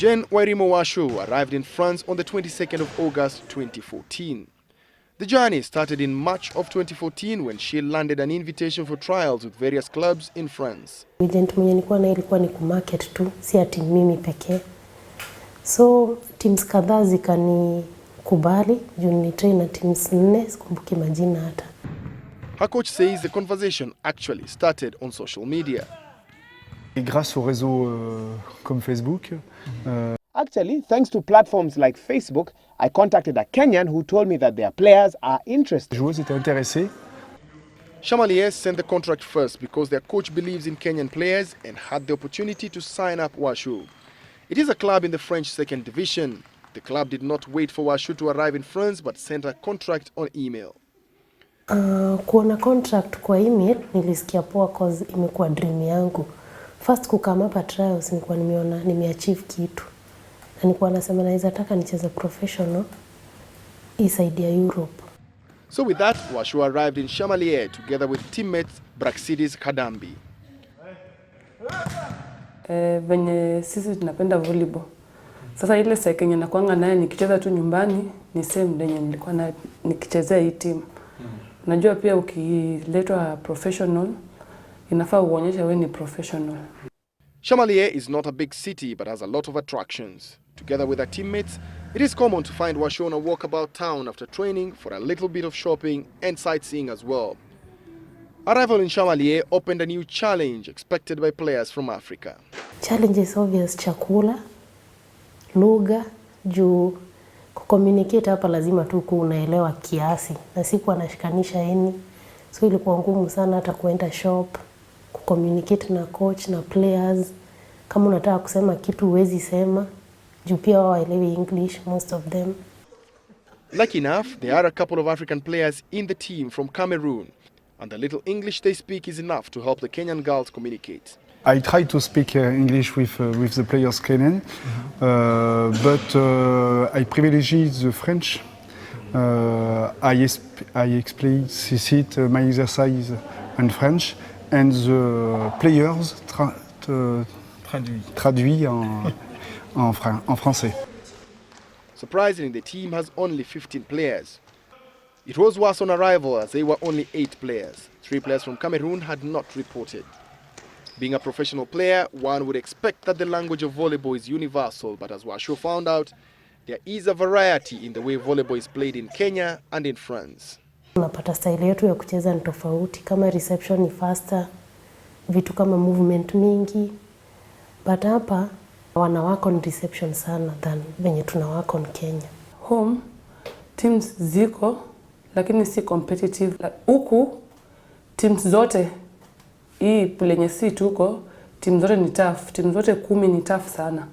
Jen Wairimo Wacu arrived in France on the 22nd of August 2014. The journey started in March of 2014 when she landed an invitation for trials with various clubs in France. Agent mwenye nilikuwa na ilikuwa ni kumarket tu, si ati mimi pekee. So teams kadhaa zikanikubali, juu nilitrain na teams 4, sikumbuki majina hata. Her coach says the conversation actually started on social media. Et grâce aux réseaux comme Facebook. Actually, thanks to platforms like Facebook, I contacted a Kenyan who told me that their players are interested. Les joueuses étaient intéressées. Shamal sent the contract first because their coach believes in Kenyan players and had the opportunity to sign up Wacu. It is a club in the French second division. The club did not wait for Wacu to arrive in France but sent a contract on email. Kuona contract kwa email nilisikia poa cause imekuwa dream yangu. First kukama hapa trials nilikuwa nimeona nimeachieve kitu. Na nilikuwa nasema naweza taka nicheze professional inside ya Europe. So with that, Wacu arrived in Shamal together with teammates Braxides Kadambi. Venye sisi tunapenda volleyball. Sasa ile sekenya na kuanga naye nikicheza tu nyumbani ni same denye nilikuwa na nikichezea hii team. Najua pia ukiletwa professional inafaa uonyeshe wewe ni professional. Shamal is not a big city but has a lot of attractions. Together with her teammates, it is common to find Wacu on a walkabout town after training for a little bit of shopping and sightseeing as well. Arrival in Shamal opened a new challenge expected by players from Africa. Challenge is obvious, chakula, lugha, juu kucommunicate hapa lazima tu unaelewa kiasi na siku anashikanisha yani. So ilikuwa ngumu sana hata kuenda shop, kucommunicate na coach na players. Kama unataka kusema kitu huwezi sema, juu pia wao hawaelewi English most of them. Lucky enough, there are a couple of African players in the team from Cameroon, and the little English they speak is enough to help the Kenyan girls communicate. I try to speak English with the players Kenyan, but I privilege the French. I explicit my exercise in French, and the players traduit en français. Surprisingly, the team has only 15 players. It was worse on arrival as they were only 8 players. 3 players from Cameroon had not reported. Being a professional player, one would expect that the language of volleyball is universal, but as Wacu found out, there is a variety in the way volleyball is played in Kenya and in France. Unapata style yetu ya kucheza ni tofauti, kama reception ni faster, vitu kama movement mingi. But hapa wana work on reception sana than venye tuna work on Kenya. Home teams ziko lakini si competitive. Huku teams zote hii pulenye si tuko, teams zote ni tough. Teams zote 10 ni tough sana.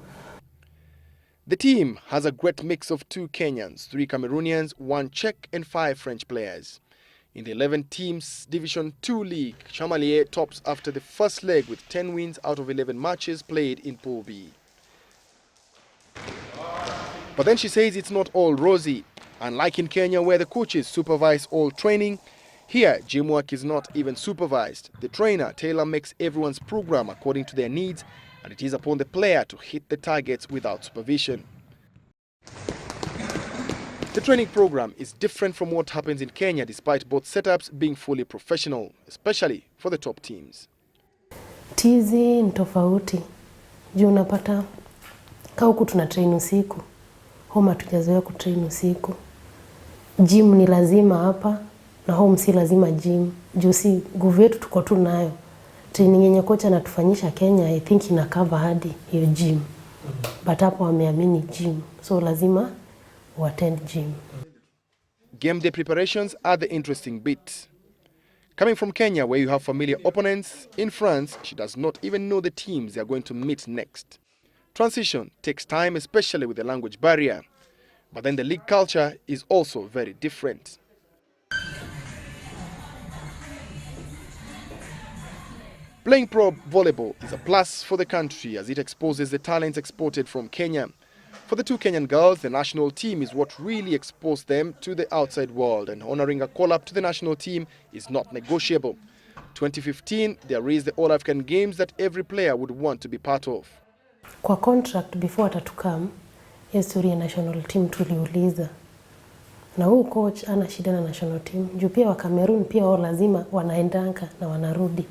The team has a great mix of 2 Kenyans, 3 Cameroonians, 1 Czech and 5 French players. In the 11 teams Division 2 league, Shamal tops after the first leg with 10 wins out of 11 matches played in Pool B. But then she says it's not all rosy. Unlike in Kenya where the coaches supervise all training, here gym work is not even supervised. The trainer tailor-makes everyone's program according to their needs, and it is upon the player to hit the targets without supervision. The training program is different from what happens in Kenya despite both setups being fully professional, especially for the top teams. Tizi ni tofauti. Juu unapata kama huku tuna train usiku. Home hatujazoea kutrain usiku. Gym ni lazima hapa na home si lazima gym. Juu si nguvu yetu tuko tu nayo. Training yenye kocha anatufanyisha Kenya I think ina cover hadi hiyo gym. But hapo wameamini gym. So lazima attend gym. Game day preparations are the interesting bit. Coming from Kenya where you have familiar opponents, in France she does not even know the teams they are going to meet next. Transition takes time, especially with the language barrier. But then the league culture is also very different. Playing pro volleyball is a plus for the country as it exposes the talents exported from Kenya. For the 2 Kenyan girls, the national team is what really exposed them to the outside world, and honoring a call-up to the national team is not negotiable. 2015, there is the All-African Games that every player would want to be part of. Kwa contract before atatukam, history ya national team tuliuliza. Na huu coach ana shida na national team. Juu pia wa Cameroon pia wao lazima wanaendanga na wanarudi.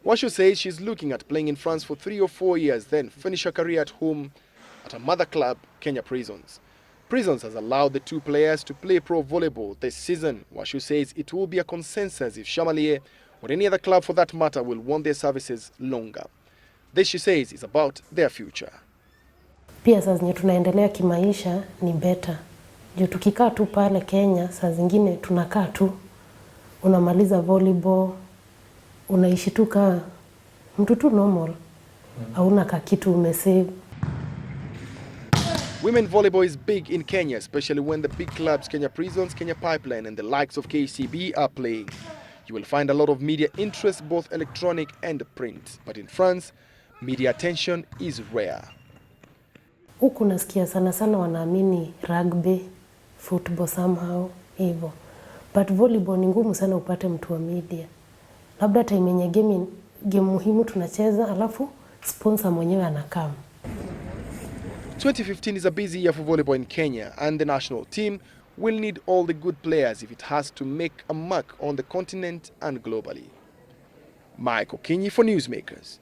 Wacu says she's looking at playing in France for 3 or 4 years, then finish her career at home at her mother club, Kenya Prisons. Prisons has allowed the two players to play pro volleyball this season. Wacu says it will be a consensus if Shamal or any other club for that matter will want their services longer. This, she says, is about their future. Pia saa zenye tunaendelea kimaisha ni better. Juu tukikaa tu pale Kenya, saa zingine tunakaa tu. Unamaliza volleyball, unaishi tu kaa mtu tu normal. Hauna ka kitu umesave. Women volleyball is big in Kenya, especially when the big clubs Kenya Prisons, Kenya Pipeline and the likes of KCB are playing. You will find a lot of media interest, both electronic and print. But in France, media attention is rare. Huku nasikia sana sana wanaamini rugby, football somehow, hivyo. But volleyball ni ngumu sana upate mtu wa media. Labda time yenye game muhimu tunacheza, alafu sponsor mwenyewe anakam. 2015 is a busy year for volleyball in Kenya, and the national team will need all the good players if it has to make a mark on the continent and globally. Michael Kinyi for Newsmakers.